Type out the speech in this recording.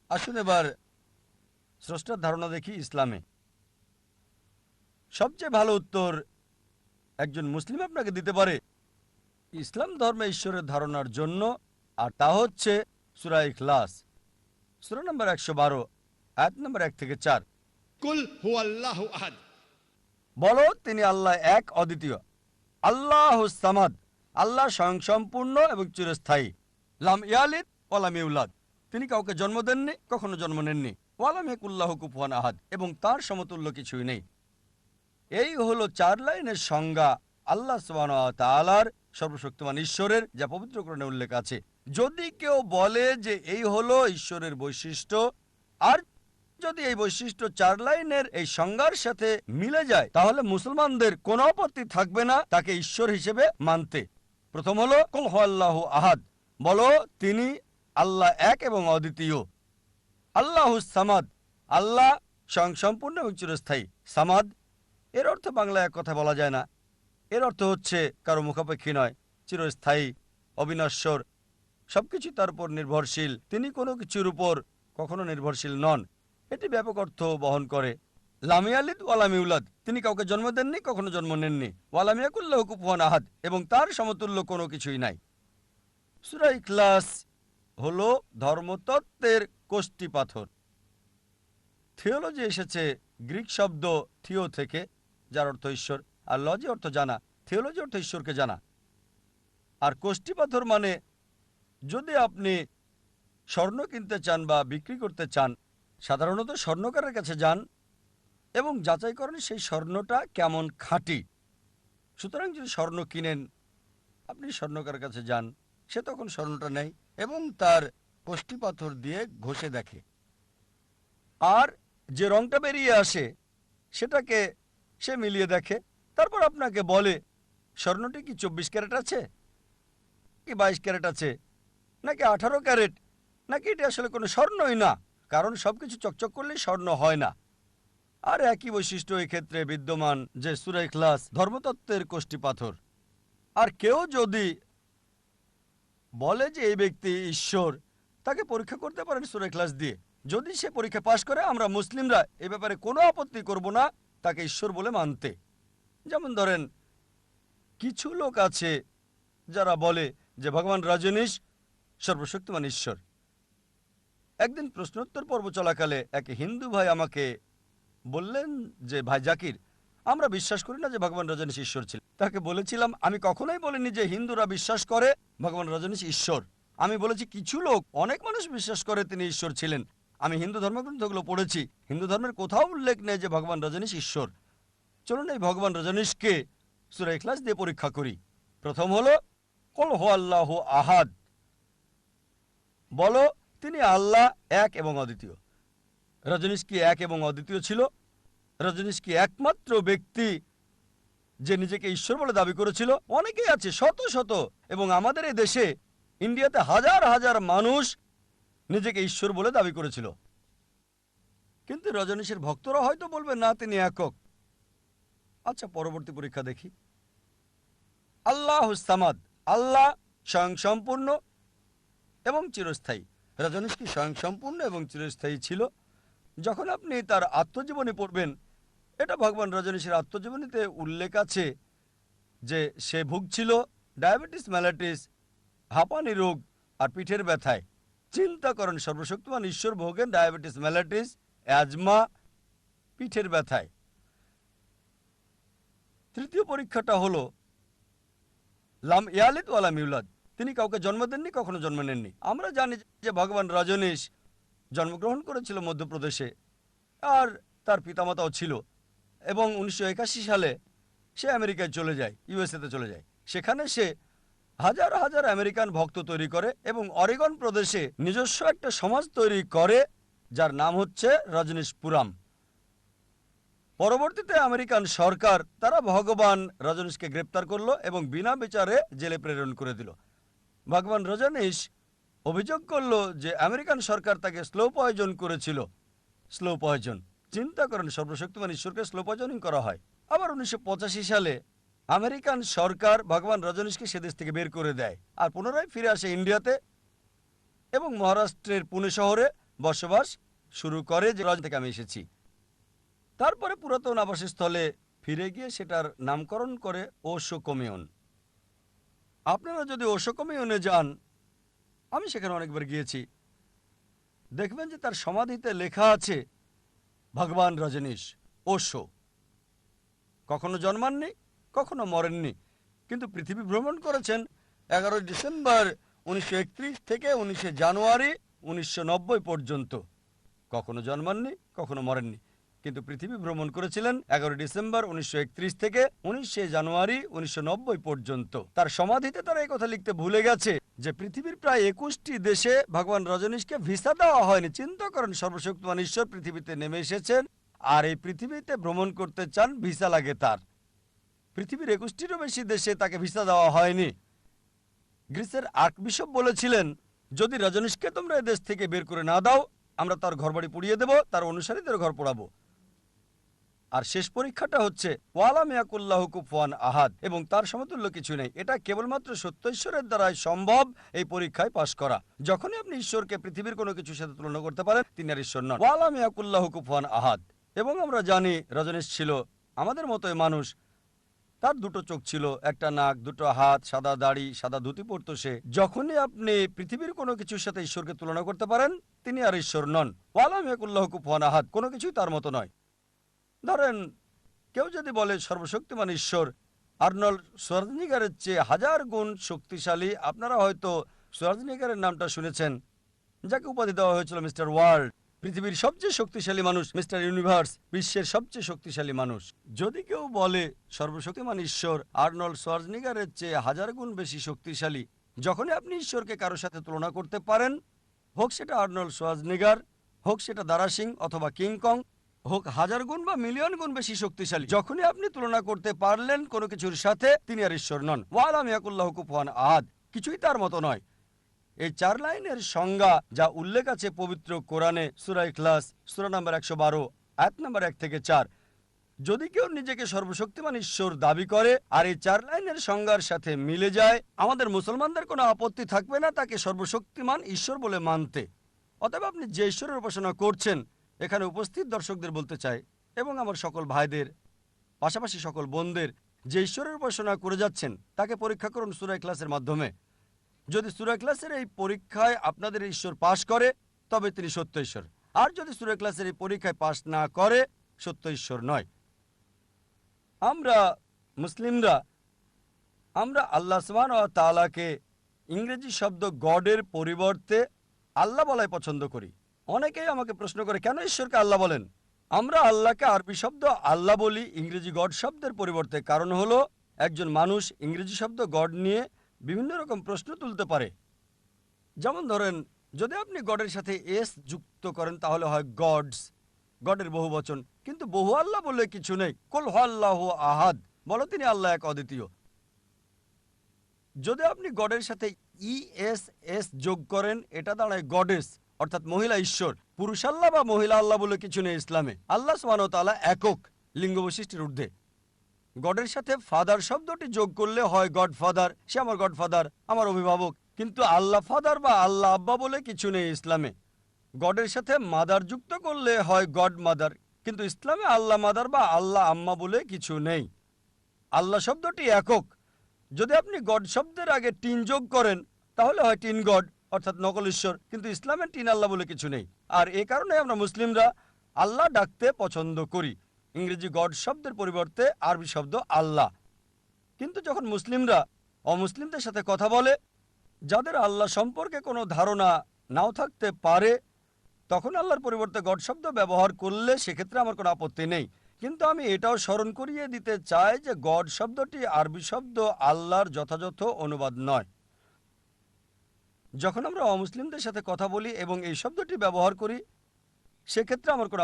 আসুন এবার স্রষ্টার ধারণা দেখি ইসলামে। সবচেয়ে ভালো উত্তর একজন মুসলিম আপনাকে দিতে পারে ইসলাম ধর্মে ঈশ্বরের ধারণার জন্য, আর তা হচ্ছে সূরা ইখলাস, সূরা নম্বর 112, আয়াত নম্বর 1 থেকে 4। কুল হুয়াল্লাহু আহাদ। বলো তিনি আল্লাহ এক, অদ্বিতীয়। আল্লাহুস সামাদ, আল্লাহ স্বয়ংসম্পূর্ণ এবং চিরস্থায়ী। লাম ইয়ালিদ ওয়ালাম ইউলাদ, তিনি কাউকে জন্ম দেননি, কখনো জন্ম নেননি। ওয়ালাম ইয়াকুল্লাহু কুফুয়ান আহাদ, এবং তার সমতুল্য কিছুই নেই। এই হলো 4 লাইনের সংজ্ঞা আল্লাহ সুবহানাহু ওয়া তাআলার, সর্বশক্তিমান ঈশ্বরের, যা পবিত্র কোরআনে উল্লেখ আছে। যদি কেউ বলে যে এই হলো ঈশ্বরের বৈশিষ্ট্য, আর যদি এই বৈশিষ্ট্য 4 লাইনের এই সংজ্ঞার সাথে মিলে যায়, তাহলে মুসলমানদের কোনো আপত্তি থাকবে না তাকে ঈশ্বর হিসেবে মানতে। প্রথম হলো কুল হুয়াল্লাহু আহাদ, বলো তিনি আল্লাহ এক এবং অদ্বিতীয়। আল্লাহুস সামাদ, আল্লাহ স্বয়ংসম্পূর্ণ এবং চিরস্থায়ী। সামাদ এর অর্থ বাংলায় এক কথা বলা যায় না। এর অর্থ হচ্ছে কারো মুখাপেক্ষী নয়, চিরস্থায়ী, অবিনশ্বর, সবকিছু তার উপর নির্ভরশীল। তিনি কোনো কিছুর উপর কখনো নির্ভরশীল নন। এটি ব্যাপক অর্থ বহন করে। লাম ইয়ালিদ ওয়ালাম ইউলাদ, তিনি কাউকে জন্ম দেননি, কখনো জন্ম নেননি। ওয়ালাম ইয়াকুল্লাহু কুফুয়ান আহাদ, এবং তার সমতুল্য কোনো কিছুই নাই। সূরা ইখলাস হলো ধর্মতত্ত্বের কোষ্ঠী পাথর। থিওলজি এসেছে গ্রিক শব্দ থিও থেকে, যার অর্থ ঈশ্বর, আর লজি অর্থ জানা। থিওলজি অর্থ ঈশ্বরকে জানা। আর কোষ্ঠী পাথর মানে, যদি আপনি স্বর্ণ কিনতে চান বা বিক্রি করতে চান, সাধারণত স্বর্ণকারের কাছে যান এবং যাচাই করেন সেই স্বর্ণটা কেমন খাঁটি। সুতরাং যদি স্বর্ণ কিনেন, আপনি স্বর্ণকারের কাছে যান, সে তখন স্বর্ণটা নেয় এবং তার কোষ্ঠী পাথর দিয়ে ঘষে দেখে, আর যে রংটা বেরিয়ে আসে সেটাকে সে মিলিয়ে দেখে। তারপর আপনাকে বলে স্বর্ণটি কি 24 ক্যারেট আছে, কি 22 ক্যারেট আছে, নাকি 18 ক্যারেট, নাকি এটা আসলে কোনো স্বর্ণই না। কারণ সবকিছু চকচক করলেই স্বর্ণ হয় না। আর একই বৈশিষ্ট্য এক্ষেত্রে বিদ্যমান যে সূরা ইখলাস ধর্মতত্ত্বের কোষ্ঠী পাথর। আর কেউ যদি বলে যে এই ব্যক্তি ঈশ্বর, তাকে পরীক্ষা করতে পারেন সূরা ইখলাস দিয়ে। যদি সে পরীক্ষা পাশ করে, আমরা মুসলিমরা এ ব্যাপারে কোনো আপত্তি করব না তাকে ঈশ্বর বলে মানতে। যেমন ধরেন, কিছু লোক আছে যারা বলে যে ভগবান রজনীশ সর্বশক্তিমান ঈশ্বর। একদিন প্রশ্নোত্তর পর্ব চলাকালে এক হিন্দু ভাই আমাকে বললেন যে ভাই জাকির, আমরা বিশ্বাস করি না যে ভগবান রজনীশ ঈশ্বর ছিল। তাকে বলেছিলাম আমি কখনোই বলিনি যে হিন্দুরা বিশ্বাস করে ভগবান রজনীশ ঈশ্বর। আমি বলেছি কিছু লোক, অনেক মানুষ বিশ্বাস করে তিনি ঈশ্বর ছিলেন। আমি হিন্দু ধর্মগ্রন্থগুলো পড়েছি, হিন্দু ধর্মের কোথাও উল্লেখ নেই যে ভগবান রজনীশ ঈশ্বর। চলুন এই ভগবান রজনীশকে সূরা ইখলাস দিয়ে পরীক্ষা করি। প্রথম হলো কুল হুয়াল্লাহু আহাদ, বলো তিনি আল্লাহ এক এবং অদ্বিতীয়। রজনীশ কি এক এবং অদ্বিতীয় ছিল? রজনীশ কি একমাত্র ব্যক্তি যে নিজেকে ঈশ্বর বলে দাবি করেছিল? অনেকেই আছে, শত শত, এবং আমাদের এই দেশে ইন্ডিয়াতে হাজার হাজার মানুষ নিজেকে ঈশ্বর বলে দাবি করেছিল। কিন্তু রজনীশের ভক্তরা হয়তো বলবে না তিনি একক। আচ্ছা, পরবর্তী পরীক্ষা দেখি। আল্লাহুস সামাদ, আল্লাহ স্বয়ংসম্পূর্ণ এবং চিরস্থায়ী। রজনীশ কি স্বয়ংসম্পূর্ণ এবং চিরস্থায়ী ছিল? যখন আপনি তার আত্মজীবনী পড়বেন, এটা ভগবান রজনীশের আত্মজীবনীতে উল্লেখ আছে যে সে ভুগছিল ডায়াবেটিস মেলাইটিস, হাঁপানি রোগ আর পিঠের ব্যথায়। চিন্তা করেন, সর্বশক্তিমান ঈশ্বর ভোগেন ডায়াবেটিস মেলাইটিস, অ্যাজমা, পিঠের ব্যথায়। তৃতীয় পরীক্ষাটা হলো লাম ইয়ালিদ ওয়ালাম ইউলাদ, তিনি কাউকে জন্ম দেননি, কখনো জন্ম নেননি। আমরা জানি যে ভগবান রজনীশ জন্মগ্রহণ করেছিল মধ্যপ্রদেশে, আর তার পিতামাতাও ছিল, এবং 1981 সালে সে আমেরিকায় চলে যায়, ইউএসএতে চলে যায়। সেখানে সে হাজার হাজার আমেরিকান ভক্ত তৈরি করে এবং অরেগন প্রদেশে নিজস্ব একটা সমাজ তৈরি করে যার নাম হচ্ছে রজনীশপুরাম। পরবর্তীতে আমেরিকান সরকার তারা ভগবান রজনীশকে গ্রেপ্তার করলো এবং বিনা বিচারে জেলে প্রেরণ করে দিল। ভগবান রজনীশ অভিযোগ করলো যে আমেরিকান সরকার তাকে স্লো পয়জন করেছিল। স্লো পয়জন, চিন্তা করেন, সর্বশক্তিমান ঈশ্বরকে স্লো পয়জনিং করা হয়। আবার 1985 সালে আমেরিকান সরকার ভগবান রজনীশকে সে দেশ থেকে বের করে দেয়, আর পুনরায় ফিরে আসে ইন্ডিয়াতে এবং মহারাষ্ট্রের পুনে শহরে বসবাস শুরু করে, যে রাজ্য থেকে আমি এসেছি। তারপরে পুরাতন আবাসস্থলে ফিরে গিয়ে সেটার নামকরণ করে ওশো কমিউন। আপনারা যদি ওশো কমিউনে যান, আমি সেখানে অনেকবার গিয়েছি, দেখবেন যে তার সমাধিতে লেখা আছে ভগবান রজনীশ ওশো। কখনো জন্মাননি, কখনো মরেননি, কিন্তু পৃথিবী ভ্রমণ করেছেন 11 ডিসেম্বর 1931 থেকে 19 জানুয়ারি 1990 পর্যন্ত। কখনো জন্মাননি, কখনো মরেননি, কিন্তু পৃথিবী ভ্রমণ করেছিলেন 11 ডিসেম্বর 1931 থেকে 19 জানুয়ারি 1990 পর্যন্ত। তার সমাধিতে তারা এই কথা লিখতে ভুলে গেছে যে পৃথিবীর প্রায় 21টি দেশে ভগবান রজনীশকে ভিসা দেওয়া হয়নি। চিন্তা করেন, সর্বশক্তিমান ঈশ্বর পৃথিবীতে নেমে এসেছেন, আর এই পৃথিবীতে ভ্রমণ করতে চান, ভিসা লাগে তার। পৃথিবীর 21টিরও বেশি দেশে তাকে ভিসা দেওয়া হয়নি। গ্রিসের আর্কবিশপ বলেছিলেন, যদি রজনীশকে তোমরা এ দেশ থেকে বের করে না দাও, আমরা তার ঘরবাড়ি পুড়িয়ে দেব, তার অনুসারীদের ঘর পোড়াবো। আর শেষ পরীক্ষাটা হচ্ছে ওয়ালাম ইয়াকুল্লাহু কুফুয়ান আহাদ, এবং তার সমতুল্য কিছু নেই। এটা কেবলমাত্র সত্য ঈশ্বরের দ্বারাই সম্ভব এই পরীক্ষায় পাশ করা। যখনই আপনি ঈশ্বরকে পৃথিবীর কোনো কিছুর সাথে তুলনা করতে পারেন, তিনি আর ঈশ্বর নন। ওয়ালাম ইয়াকুল্লাহু কুফুয়ান আহাদ। এবং আমরা জানি রজনীশ ছিল আমাদের মতোই মানুষ। তার দুটো চোখ ছিল, একটা নাক, দুটো হাত, সাদা দাড়ি, সাদা ধুতি পরত সে। যখনই আপনি পৃথিবীর কোনো কিছুর সাথে ঈশ্বরকে তুলনা করতে পারেন, তিনি আর ঈশ্বর নন। ওয়ালাম ইয়াকুল্লাহু কুফুয়ান আহাদ, কোনো কিছুই তার মতো নয়। ধরেন, কেউ যদি বলে সর্বশক্তিমান ঈশ্বর আর্নল্ড সোয়ার্জনিগারের চেয়ে 1000 গুণ শক্তিশালী। আপনারা হয়তো সোয়ার্জনিগারের নামটা শুনেছেন, যাকে উপাধি দেওয়া হয়েছিল মিস্টার ওয়ার্ল্ড, পৃথিবীর সবচেয়ে শক্তিশালী মানুষ, মিস্টার ইউনিভার্স, বিশ্বের সবচেয়ে শক্তিশালী মানুষ। যদি কেউ বলে সর্বশক্তিমান ঈশ্বর আর্নল্ড সোয়ার্জনিগারের চেয়ে 1000 গুণ বেশি শক্তিশালী, যখনই আপনি ঈশ্বরকে কারোর সাথে তুলনা করতে পারেন, হোক সেটা আর্নল্ড সোয়ার্জনিগার, হোক সেটা দারা সিং অথবা কিংকং, হোক 1000 গুণ বা মিলিয়ন গুণ বেশি শক্তিশালী, যখনই আপনি তুলনা করতে পারলেন কোনো কিছুর সাথে, তিনি আর ঈশ্বর নন। ওয়ালাম ইয়াকুল্লাহু কুফুয়ান আহাদ, কিছুই তার মতো নয়। এই 4 লাইনের সংজ্ঞা যা উল্লেখ আছে পবিত্র কোরআনে, সূরা ইখলাস, সূরা নম্বর 112, আয়াত নম্বর 1 থেকে 4। যদি কেউ নিজেকে সর্বশক্তিমান ঈশ্বর দাবি করে আর এই 4 লাইনের সংজ্ঞার সাথে মিলে যায়, আমাদের মুসলমানদের কোনো আপত্তি থাকবে না তাকে সর্বশক্তিমান ঈশ্বর বলে মানতে। অতএব আপনি যে ঈশ্বরের উপাসনা করছেন, এখানে উপস্থিত দর্শকদের বলতে চাই, এবং আমার সকল ভাইদের, পাশাপাশি সকল বোনদের, যে ঈশ্বরের উপাসনা করে যাচ্ছেন তাকে পরীক্ষা করুন সূরা ইখলাসের মাধ্যমে। যদি সূরা ইখলাসের এই পরীক্ষায় আপনাদের ঈশ্বর পাশ করে, তবে তিনি সত্য ঈশ্বর। আর যদি সূরা ইখলাসের এই পরীক্ষায় পাশ না করে, সত্য ঈশ্বর নয়। আমরা মুসলিমরা আল্লাহ সুবহানাহু ওয়া তাআলাকে ইংরেজি শব্দ গডের পরিবর্তে আল্লাহ বলাই পছন্দ করি। অনেকেই আমাকে প্রশ্ন করে, কেন ঈশ্বরকে আল্লাহ বলেন? আমরা আল্লাহকে আরবি শব্দ আল্লাহ বলি ইংরেজি গড শব্দের পরিবর্তে। কারণ হলো, একজন মানুষ ইংরেজি শব্দ গড নিয়ে বিভিন্ন রকম প্রশ্ন তুলতে পারে। যেমন ধরেন, যদি আপনি গডের সাথে এস যুক্ত করেন, তাহলে হয় গডস, গডের বহু বচন। কিন্তু বহু আল্লাহ বলে কিছু নেই। কুল হুয়াল্লাহু আহাদ, বলো তিনি আল্লাহ এক অদ্বিতীয়। যদি আপনি গডের সাথে এস যোগ করেন, এটা দাঁড়ায় গডেস, অর্থাৎ মহিলা ঈশ্বর। পুরুষ আল্লাহ বা মহিলা আল্লাহ বলে কিছু নেই ইসলামে। আল্লাহ সুবহানাহু ওয়া তাআলা একক, লিঙ্গ বৈশিষ্ট্যের ঊর্ধ্বে। গডের সাথে ফাদার শব্দটি যোগ করলে হয় গড ফাদার, সে আমার গড ফাদার, আমার অভিভাবক। কিন্তু আল্লাহ ফাদার বা আল্লাহ আব্বা বলে কিছু নেই ইসলামে। গডের সাথে মাদার যুক্ত করলে হয় গড মাদার, কিন্তু ইসলামে আল্লাহ মাদার বা আল্লাহ আম্মা বলে কিছু নেই। আল্লাহ শব্দটি একক। যদি আপনি গড শব্দের আগে টিন যোগ করেন, তাহলে হয় টিন গড, অর্থাৎ নকল ঈশ্বর। কিন্তু ইসলামে টিন আল্লাহ বলে কিছু নেই। আর এ কারণে আমরা মুসলিমরা আল্লাহ ডাকতে পছন্দ করি, ইংরেজি গড শব্দের পরিবর্তে আরবি শব্দ আল্লাহ। কিন্তু যখন মুসলিমরা অমুসলিমদের সাথে কথা বলে, যাদের আল্লাহ সম্পর্কে কোনো ধারণা নাও থাকতে পারে, তখন আল্লাহর পরিবর্তে গড শব্দ ব্যবহার করলে সেক্ষেত্রে আমার কোনো আপত্তি নেই। কিন্তু আমি এটাও স্মরণ করিয়ে দিতে চাই যে গড শব্দটি আরবি শব্দ আল্লাহর যথাযথ অনুবাদ নয়। যখন আমরা অমুসলিমদের সাথে কথা বলি এবং এই শব্দটি ব্যবহার করি, সেক্ষেত্রে আমার কোনো